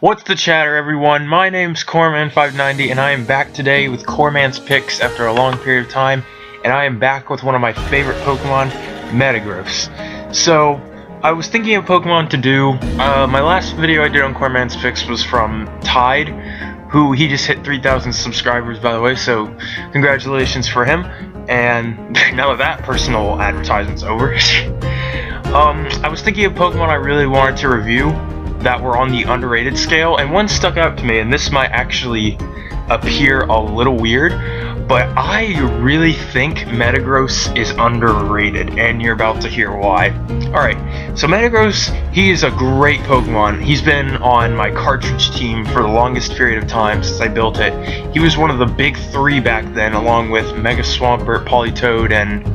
What's the chatter, everyone? My name's Corman590, and I am back today with Corman's picks after a long period of time, and I am back with one of my favorite Pokemon, Metagross. So, I was thinking of Pokemon to do. My last video I did on Corman's picks was from Tide, who he just hit 3,000 subscribers, by the way, so congratulations for him. And now that personal advertisement's over, I was thinking of Pokemon I really wanted to review that were on the underrated scale, and one stuck out to me, and this might actually appear a little weird, but I really think Metagross is underrated, and you're about to hear why. Alright, so Metagross, he is a great Pokemon. He's been on my cartridge team for the longest period of time since I built it. He was one of the big three back then, along with Mega Swampert, Politoed, and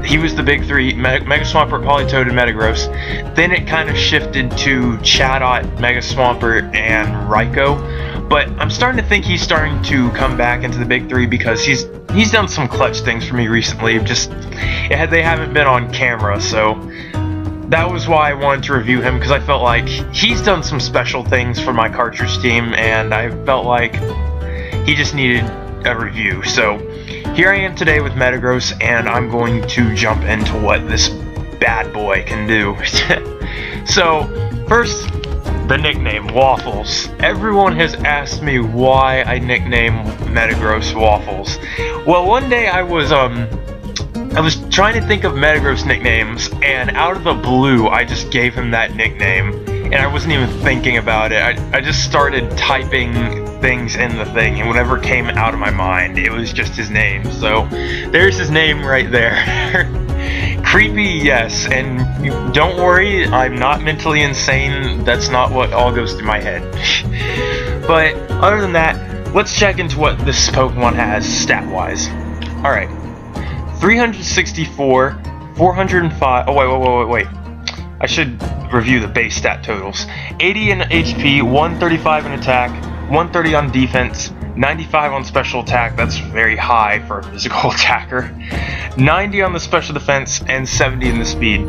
he was the big three, Mega Swampert, Politoed, and Metagross. Then it kind of shifted to Chatot, Mega Swampert, and Raikou. But I'm starting to think he's starting to come back into the big three because he's done some clutch things for me recently. They haven't been on camera, so that was why I wanted to review him, because I felt like he's done some special things for my cartridge team, and I felt like he just needed a review. So here I am today with Metagross, and I'm going to jump into what this bad boy can do. So, first, the nickname, Waffles. Everyone has asked me why I nickname Metagross Waffles. Well, one day I was trying to think of Metagross nicknames, and out of the blue, I just gave him that nickname, and I wasn't even thinking about it. I just started typing things in the thing, and whatever came out of my mind, it was just his name. So there's his name right there. Creepy, yes, and don't worry, I'm not mentally insane. That's not what all goes through my head. But other than that, let's check into what this Pokemon has stat-wise. Alright, 364, 405, oh wait, I should review the base stat totals. 80 in HP, 135 in attack, 130 on defense, 95 on special attack, that's very high for a physical attacker, 90 on the special defense, and 70 in the speed.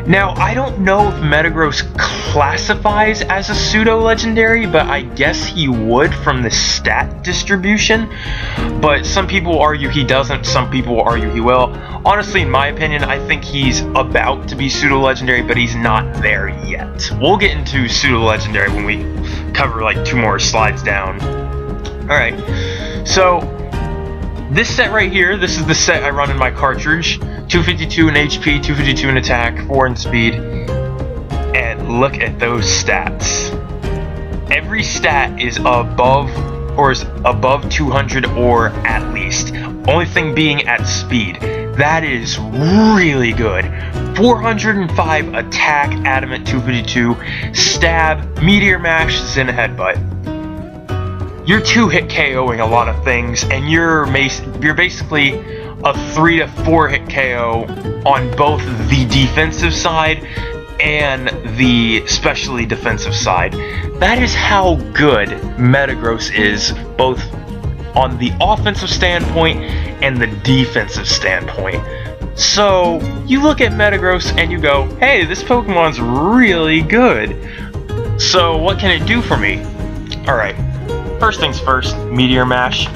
Now, I don't know if Metagross classifies as a pseudo-legendary, but I guess he would from the stat distribution. But some people argue he doesn't, some people argue he will. Honestly, in my opinion, I think he's about to be pseudo-legendary, but he's not there yet. We'll get into pseudo-legendary when we cover like 2 more slides down. Alright, so this set right here, this is the set I run in my cartridge. 252 in HP, 252 in attack, 4 in speed. And look at those stats. Every stat is above 200 or at least. Only thing being at speed. That is really good. 405 attack, adamant 252, stab, meteor mash, zen headbutt. You're 2-hit KOing a lot of things, and you're basically a 3 to 4 hit KO on both the defensive side and the specially defensive side. That is how good Metagross is, both on the offensive standpoint and the defensive standpoint. So, you look at Metagross and you go, hey, this Pokemon's really good. So, what can it do for me? Alright, first things first, Meteor Mash.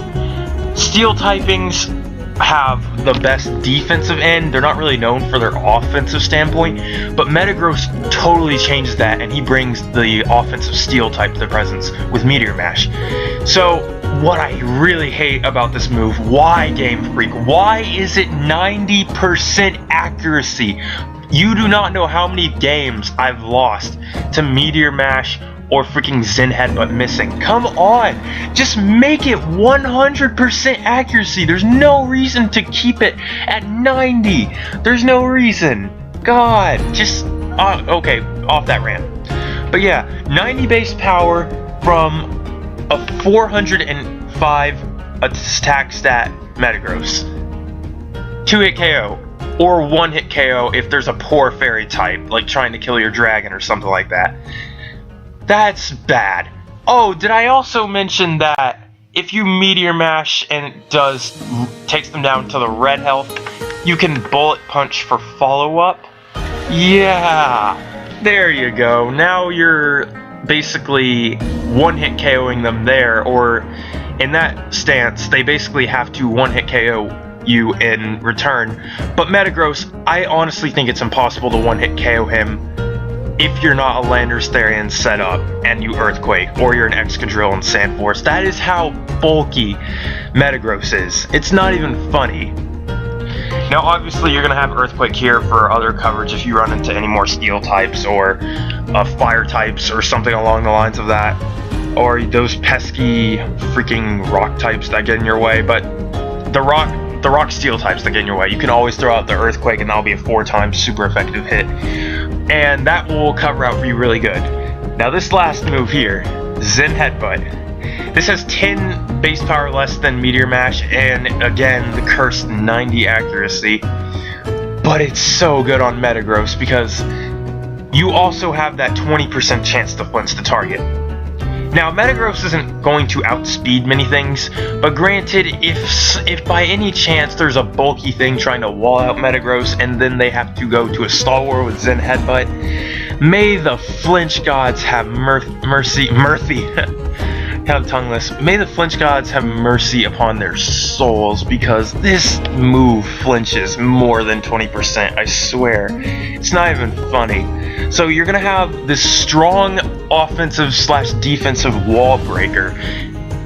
Steel typings have the best defensive end. They're not really known for their offensive standpoint, but Metagross totally changes that, and he brings the offensive steel type to the presence with Meteor Mash. So, what I really hate about this move, why Game Freak? Why is it 90% accuracy? You do not know how many games I've lost to Meteor Mash or freaking Zen Headbutt missing. Come on! Just make it 100% accuracy. There's no reason to keep it at 90. There's no reason. God, just... okay, off that rant. But yeah, 90 base power from a 405 attack stat Metagross. 2-hit KO. Or 1-hit KO if there's a poor fairy type, like trying to kill your dragon or something like that. That's bad. Oh, did I also mention that if you Meteor Mash and it takes them down to the red health, you can Bullet Punch for follow-up? Yeah, there you go. Now you're basically one-hit KOing them there, or in that stance, they basically have to one-hit KO you in return. But Metagross, I honestly think it's impossible to one-hit KO him if you're not a Landorus Therian set up and you Earthquake, or you're an Excadrill and Sandforce. That is how bulky Metagross is. It's not even funny. Now obviously you're going to have Earthquake here for other coverage if you run into any more Steel types or Fire types or something along the lines of that, or those pesky freaking Rock types that get in your way. But the Rock Steel types that get in your way, you can always throw out the Earthquake and that'll be a 4-time super effective hit, and that will cover out for you really good. Now this last move here, Zen Headbutt. This has 10 base power less than Meteor Mash, and again the cursed 90 accuracy, but it's so good on Metagross because you also have that 20% chance to flinch the target. Now, Metagross isn't going to outspeed many things, but granted, if by any chance there's a bulky thing trying to wall out Metagross and then they have to go to a Stalwart with Zen Headbutt, may the flinch gods have mercy, have tongueless. May the flinch gods have mercy upon their souls, because this move flinches more than 20%, I swear. It's not even funny. So you're going to have this strong offensive / defensive wall breaker,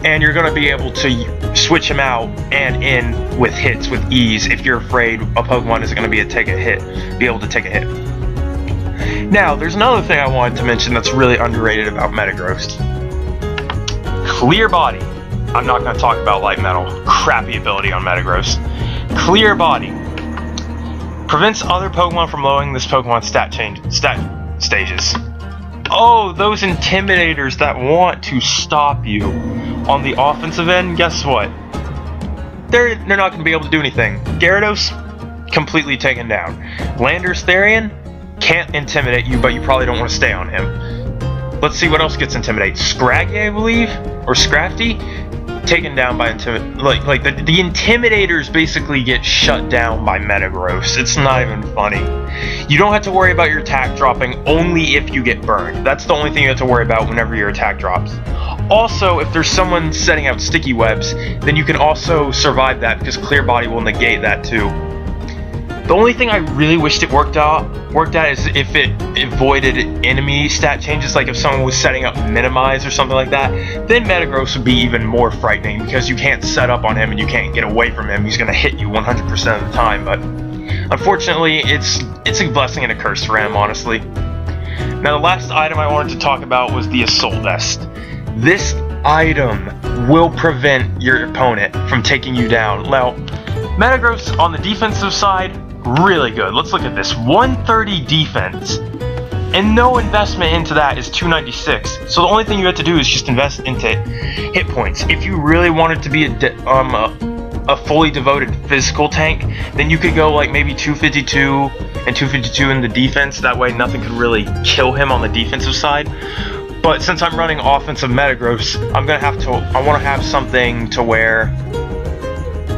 and you're going to be able to switch him out and in with hits with ease if you're afraid a Pokemon isn't going to be able to take a hit. Now, there's another thing I wanted to mention that's really underrated about Metagross. Clear Body. I'm not going to talk about Light Metal. Crappy ability on Metagross. Clear Body prevents other Pokemon from lowering this Pokemon stat stages. Oh, those Intimidators that want to stop you on the offensive end, guess what? They're not going to be able to do anything. Gyarados, completely taken down. Landorus Therian can't intimidate you, but you probably don't want to stay on him. Let's see what else gets intimidated. Scraggy, I believe, or Scrafty, taken down by the Intimidators basically get shut down by Metagross. It's not even funny. You don't have to worry about your attack dropping only if you get burned. That's the only thing you have to worry about whenever your attack drops. Also, if there's someone setting out sticky webs, then you can also survive that because Clear Body will negate that too. The only thing I really wished it worked at is if it avoided enemy stat changes, like if someone was setting up Minimize or something like that, then Metagross would be even more frightening because you can't set up on him and you can't get away from him. He's going to hit you 100% of the time, but unfortunately it's a blessing and a curse for him, honestly. Now the last item I wanted to talk about was the Assault Vest. This item will prevent your opponent from taking you down. Now, Metagross on the defensive side, really good. Let's look at this. 130 defense, and no investment into that is 296. So the only thing you have to do is just invest into hit points. If you really wanted to be a fully devoted physical tank, then you could go like maybe 252 and 252 in the defense. That way nothing could really kill him on the defensive side. But since I'm running offensive Metagross, I want to have something to where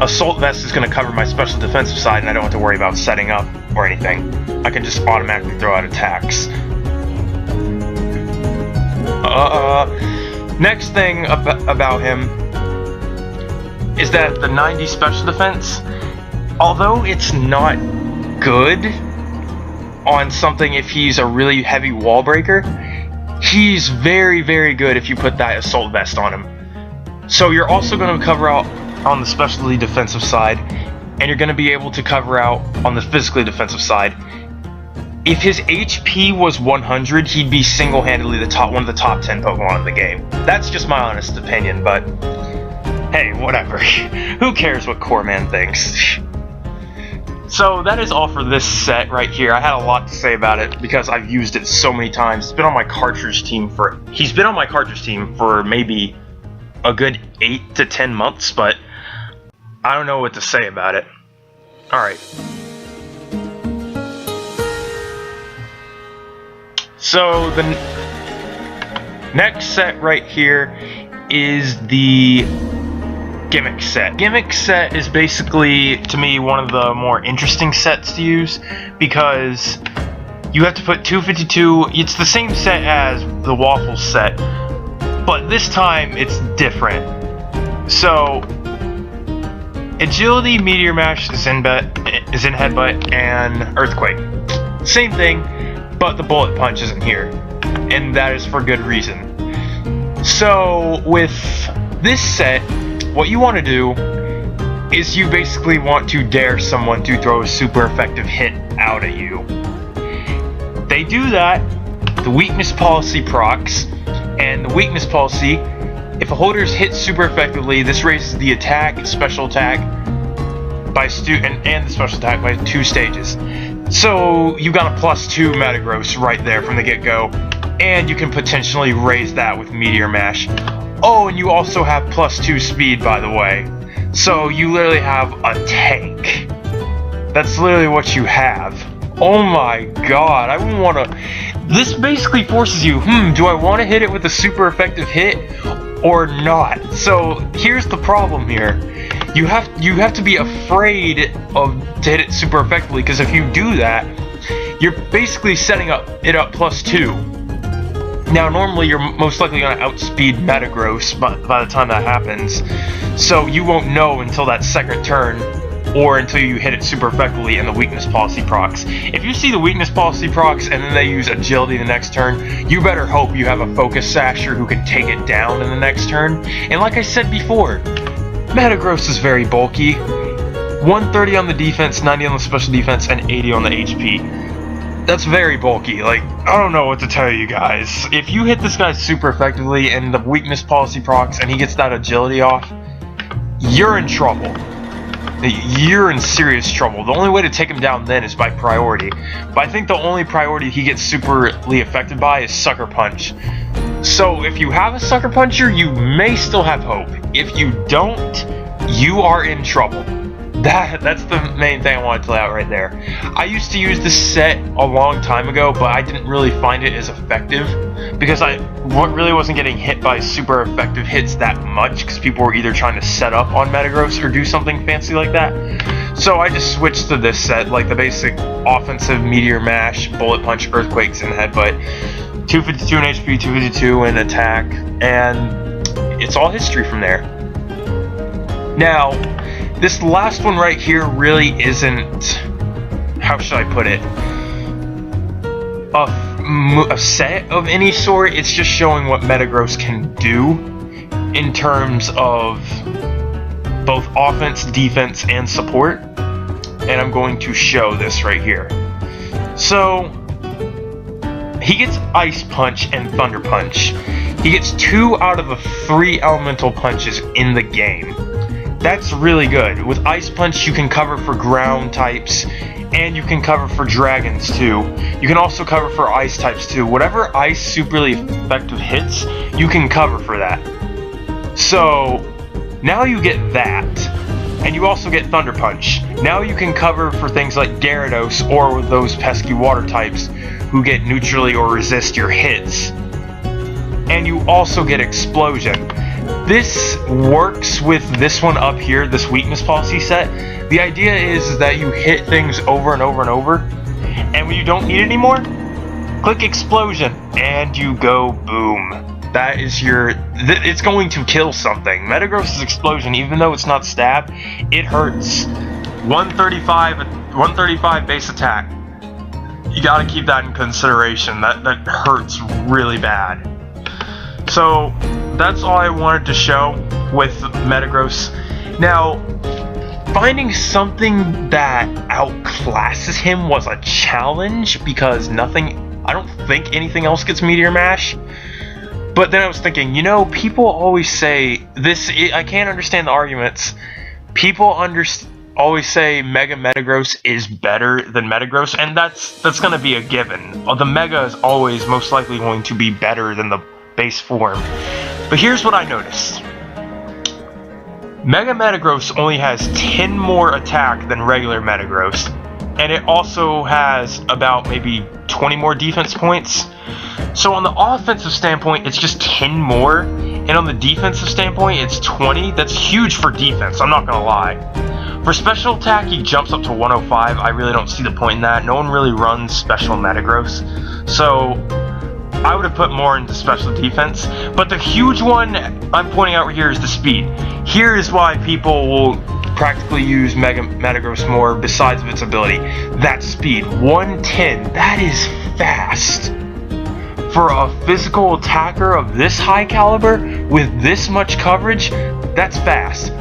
Assault Vest is going to cover my special defensive side, and I don't have to worry about setting up or anything. I can just automatically throw out attacks. Next thing about him is that the 90 special defense, although it's not good on something if he's a really heavy wall breaker, he's very, very good if you put that Assault Vest on him. So you're also going to cover out on the specialty defensive side, and you're going to be able to cover out on the physically defensive side. If his HP was 100, he'd be single-handedly one of the top 10 Pokemon in the game. That's just my honest opinion, but hey, whatever. Who cares what Corman thinks? So that is all for this set right here. I had a lot to say about it because I've used it so many times. He's been on my cartridge team for maybe a good 8 to 10 months, but I don't know what to say about it. Alright. So the next set right here is the Gimmick set. Gimmick set is basically, to me, one of the more interesting sets to use because you have to put 252. It's the same set as the Waffles set, but this time it's different. So agility, meteor mash, is in headbutt, and earthquake. Same thing, but the bullet punch isn't here, and that is for good reason. So with this set, what you want to do is you basically want to dare someone to throw a super effective hit out at you. They do that, the weakness policy procs, and the weakness policy, if a holder is hit super effectively, this raises the attack, special attack, by and the special attack by 2 stages. So you got a +2 Metagross right there from the get-go, and you can potentially raise that with Meteor Mash. Oh, and you also have +2 speed, by the way. So you literally have a tank. That's literally what you have. Oh my god, I wouldn't want to... This basically forces you, do I want to hit it with a super effective hit or not? So here's the problem here. You have to be afraid to hit it super effectively, because if you do that, you're basically setting it up +2. Now, normally you're most likely going to outspeed Metagross by the time that happens, so you won't know until that second turn, or until you hit it super effectively in the weakness policy procs. If you see the weakness policy procs and then they use agility the next turn, you better hope you have a focus sasher who can take it down in the next turn. And like I said before, Metagross is very bulky. 130 on the defense, 90 on the special defense, and 80 on the HP. That's very bulky. Like, I don't know what to tell you guys. If you hit this guy super effectively and the weakness policy procs and he gets that agility off, you're in trouble. You're in serious trouble. The only way to take him down then is by priority. But I think the only priority he gets superly affected by is Sucker Punch. So if you have a Sucker Puncher, you may still have hope. If you don't, you are in trouble. That's the main thing I wanted to lay out right there. I used to use this set a long time ago, but I didn't really find it as effective because I really wasn't getting hit by super effective hits that much, because people were either trying to set up on Metagross or do something fancy like that. So I just switched to this set, like the basic offensive Meteor Mash, Bullet Punch, Earthquakes, and Headbutt. 252 in HP, 252 in attack, and it's all history from there. Now, this last one right here really isn't, how should I put it, a set of any sort. It's just showing what Metagross can do in terms of both offense, defense, and support. And I'm going to show this right here. So, he gets Ice Punch and Thunder Punch. He gets 2 out of the 3 elemental punches in the game. That's really good. With Ice Punch, you can cover for ground types, and you can cover for dragons too. You can also cover for ice types too. Whatever ice superly effective hits, you can cover for that. So, now you get that. And you also get Thunder Punch. Now you can cover for things like Gyarados or those pesky water types who get neutrally or resist your hits. And you also get Explosion. This works with this one up here, this weakness policy set. The idea is that you hit things over and over and over, and when you don't need it anymore, click Explosion, and you go boom. That is your... it's going to kill something. Metagross's Explosion, even though it's not stab, it hurts. 135 base attack. You gotta keep that in consideration. That hurts really bad. So, that's all I wanted to show with Metagross. Now, finding something that outclasses him was a challenge, because I don't think anything else gets Meteor Mash. But then I was thinking, people always say this. I can't understand the arguments. People always say Mega Metagross is better than Metagross, and that's going to be a given. The Mega is always most likely going to be better than the base form. But here's what I noticed. Mega Metagross only has 10 more attack than regular Metagross, and it also has about maybe 20 more defense points. So on the offensive standpoint, it's just 10 more, and on the defensive standpoint, it's 20. That's huge for defense, I'm not gonna lie. For special attack, he jumps up to 105. I really don't see the point in that. No one really runs special Metagross. So I would have put more into special defense. But the huge one I'm pointing out here is the speed. Here is why people will practically use Metagross more besides of its ability. That speed, 110, that is fast. For a physical attacker of this high caliber, with this much coverage, that's fast.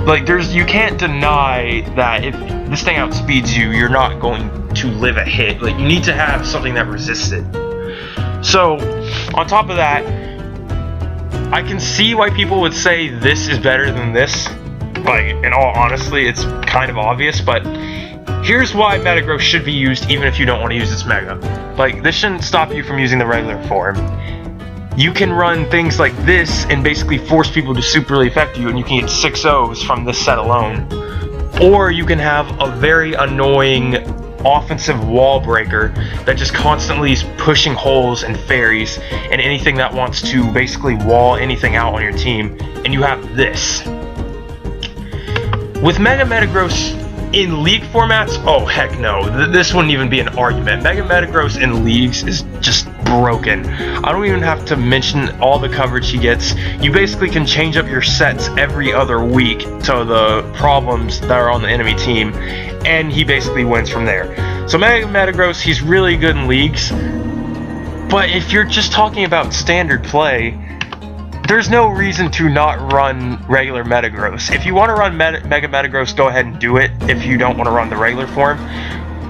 Like, you can't deny that if this thing outspeeds you, you're not going to live a hit. Like, you need to have something that resists it. So, on top of that, I can see why people would say this is better than this. Like, in all honesty, it's kind of obvious, but here's why Metagross should be used even if you don't want to use its Mega. Like, this shouldn't stop you from using the regular form. You can run things like this and basically force people to superly affect you, and you can get 6-0s from this set alone. Or you can have a very annoying offensive wall breaker that just constantly is pushing holes and fairies and anything that wants to basically wall anything out on your team, and you have this. With Mega Metagross in league formats, oh heck no, this wouldn't even be an argument. Mega Metagross in leagues is just broken. I don't even have to mention all the coverage he gets. You basically can change up your sets every other week to the problems that are on the enemy team, and he basically wins from there. So Mega Metagross, he's really good in leagues, but if you're just talking about standard play, there's no reason to not run regular Metagross. If you want to run Mega Metagross, go ahead and do it if you don't want to run the regular form.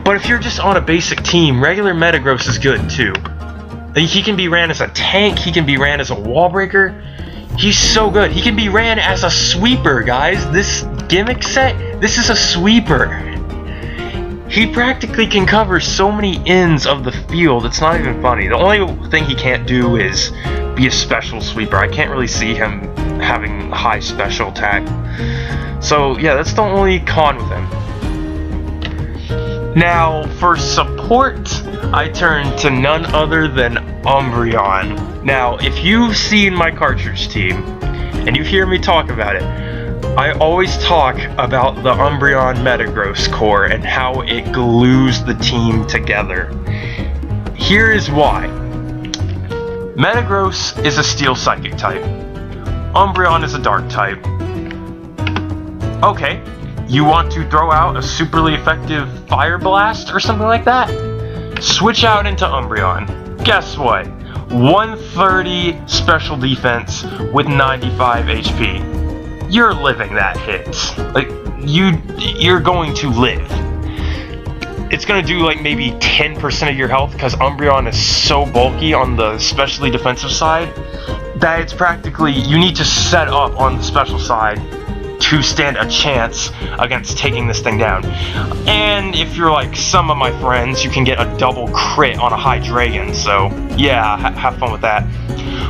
But if you're just on a basic team, regular Metagross is good too. He can be ran as a tank, he can be ran as a wall breaker. He's so good. He can be ran as a sweeper, guys. This gimmick set, this is a sweeper. He practically can cover so many ends of the field, it's not even funny. The only thing he can't do is be a special sweeper. I can't really see him having high special attack. So yeah, that's the only con with him. Now, for support, I turn to none other than Umbreon. Now, if you've seen my cartridge team, and you hear me talk about it, I always talk about the Umbreon Metagross core and how it glues the team together. Here is why. Metagross is a Steel Psychic type. Umbreon is a Dark type. Okay, you want to throw out a superly effective Fire Blast or something like that? Switch out into Umbreon. Guess what? 130 special defense with 95 HP. You're living that hit. Like, you're going to live. It's going to do like maybe 10% of your health because Umbreon is so bulky on the specially defensive side that it's practically, you need to set up on the special side to stand a chance against taking this thing down. And if you're like some of my friends, you can get a double crit on a high dragon, so yeah, have fun with that.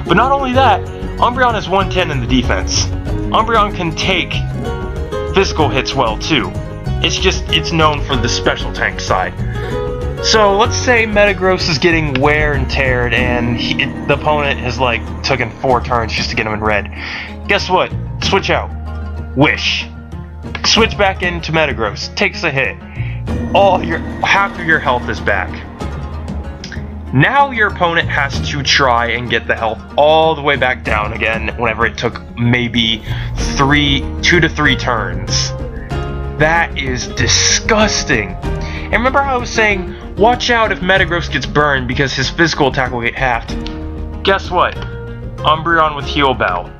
But not only that, Umbreon is 110 in the defense. Umbreon can take physical hits well too. It's just, it's known for the special tank side. So let's say Metagross is getting wear and teared and the opponent has like taken 4 turns just to get him in red. Guess what? Switch out. Wish. Switch back into Metagross. Takes a hit. Half of your health is back. Now your opponent has to try and get the health all the way back down again whenever it took maybe 2 to 3 turns. That is disgusting. And remember how I was saying, watch out if Metagross gets burned because his physical attack will get halved. Guess what? Umbreon with Heal Bell.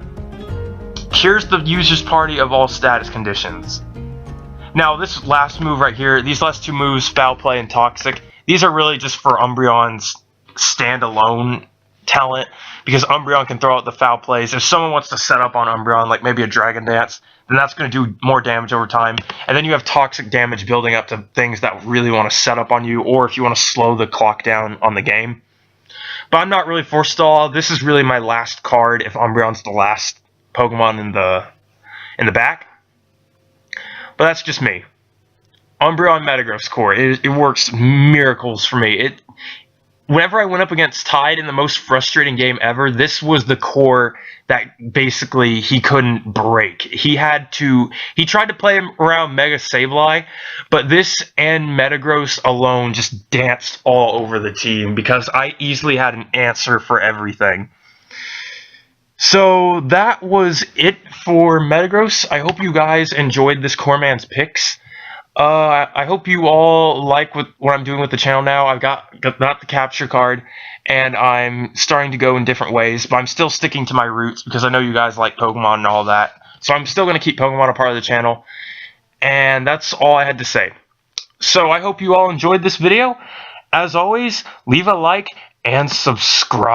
Here's the user's party of all status conditions. Now this last move right here, these last 2 moves, Foul Play and Toxic, these are really just for Umbreon's standalone talent, because Umbreon can throw out the foul plays. If someone wants to set up on Umbreon, like maybe a Dragon Dance, then that's going to do more damage over time. And then you have toxic damage building up to things that really want to set up on you, or if you want to slow the clock down on the game. But I'm not really for stall. This is really my last card if Umbreon's the last Pokemon in the back. But that's just me. Umbreon Metagross core, it works miracles for me. whenever I went up against Tide in the most frustrating game ever, this was the core that basically he couldn't break. He tried to play him around Mega Sableye, but this and Metagross alone just danced all over the team because I easily had an answer for everything. So that was it for Metagross. I hope you guys enjoyed this Corman's picks. I hope you all like what I'm doing with the channel now. I've got the capture card, and I'm starting to go in different ways, but I'm still sticking to my roots because I know you guys like Pokemon and all that. So I'm still going to keep Pokemon a part of the channel, and that's all I had to say. So I hope you all enjoyed this video. As always, leave a like and subscribe.